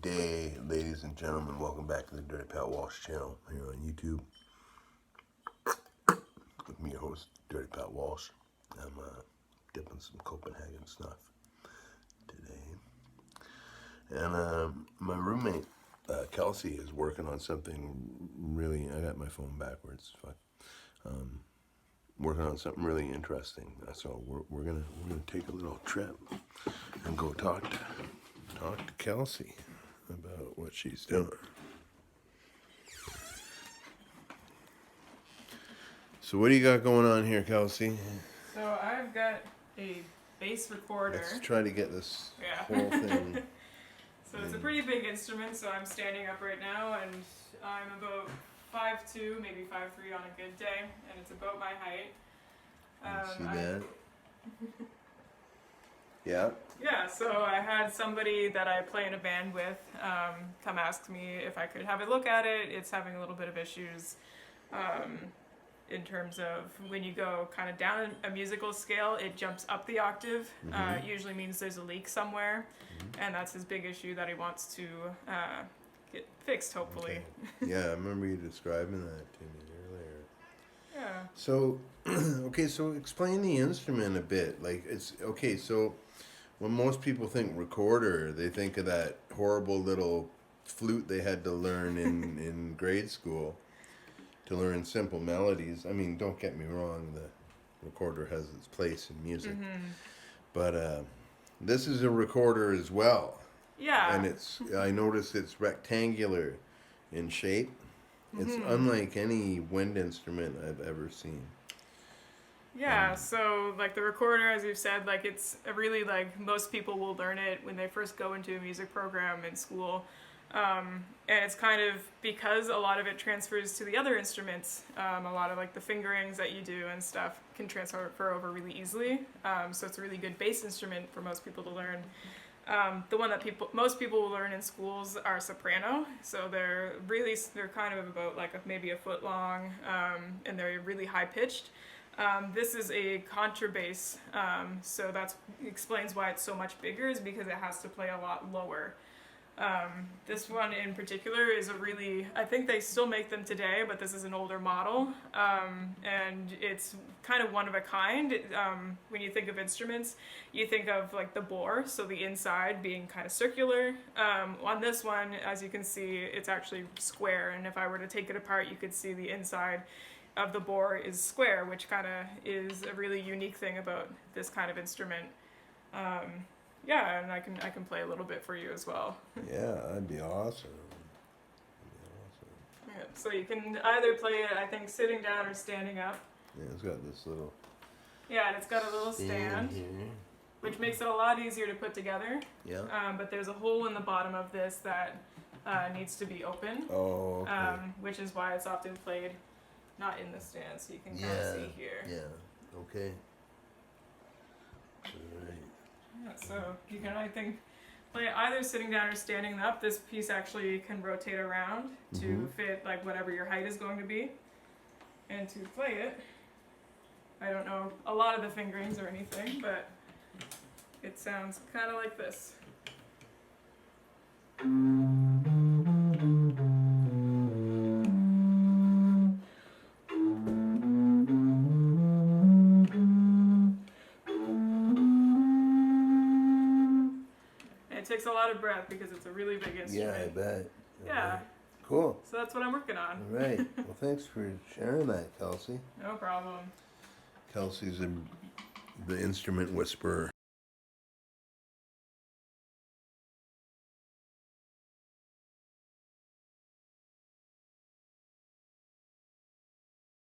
Good day, ladies and gentlemen. Welcome back to the Dirty Pat Walsh channel here on YouTube. With me, your host, Dirty Pat Walsh. I'm dipping some Copenhagen snuff today. And my roommate, Kelsey, is working on something really, I got my phone backwards, fuck. Working on something really interesting. So we're gonna take a little trip and go talk to Kelsey about what she's doing. So what do you got going on here, Kelsey? So I've got a bass recorder. Let's try to get this whole thing. So it's a pretty big instrument, so I'm standing up right now, and I'm about 5'2", maybe 5'3" on a good day, and it's about my height. See that? Yeah. Yeah, so I had somebody that I play in a band with come ask me if I could have a look at it. It's having a little bit of issues in terms of when you go kind of down a musical scale, it jumps up the octave. It usually means there's a leak somewhere, and that's his big issue that he wants to get fixed, hopefully. Okay. Yeah, I remember you describing that to me earlier. Yeah. So, okay, so explain the instrument a bit. Like, it's, okay, so when most people think recorder, they think of that horrible little flute they had to learn in grade school to learn simple melodies. I mean, don't get me wrong, the recorder has its place in music. But this is a recorder as well. Yeah. And I noticed it's rectangular in shape. It's unlike any wind instrument I've ever seen. Yeah, so like the recorder, as you've said, like it's a really, like, most people will learn it when they first go into a music program in school. And it's kind of because a lot of it transfers to the other instruments. A lot of like the fingerings that you do and stuff can transfer over really easily. So it's a really good bass instrument for most people to learn. The one that most people will learn in schools are soprano. So they're kind of about like maybe a foot long, and they're really high pitched. This is a contrabass, so that explains why it's so much bigger, is because it has to play a lot lower. This one in particular is I think they still make them today, but this is an older model, and it's kind of one of a kind. When you think of instruments, you think of like the bore, so the inside being kind of circular. On this one, as you can see, it's actually square, and if I were to take it apart, you could see the inside of the bore is square, which kind of is a really unique thing about this kind of instrument. Yeah, and I can play a little bit for you as well. Yeah, that'd be awesome. Yeah, so you can either play it, I think, sitting down or standing up. Yeah, it's got this little... Yeah, and it's got a little stand here, which makes it a lot easier to put together. Yeah. But there's a hole in the bottom of this that needs to be open. Oh, okay. Which is why it's often played not in the stand, so you can kind of see here. Yeah, okay. Alright. Yeah, so you can, I think, play it either sitting down or standing up. This piece actually can rotate around to fit like whatever your height is going to be. And to play it, I don't know a lot of the fingerings or anything, but it sounds kind of like this. It takes a lot of breath because it's a really big instrument. Yeah, I bet. Yeah. Cool. So that's what I'm working on. All right. Well, thanks for sharing that, Kelsey. No problem. Kelsey's the instrument whisperer.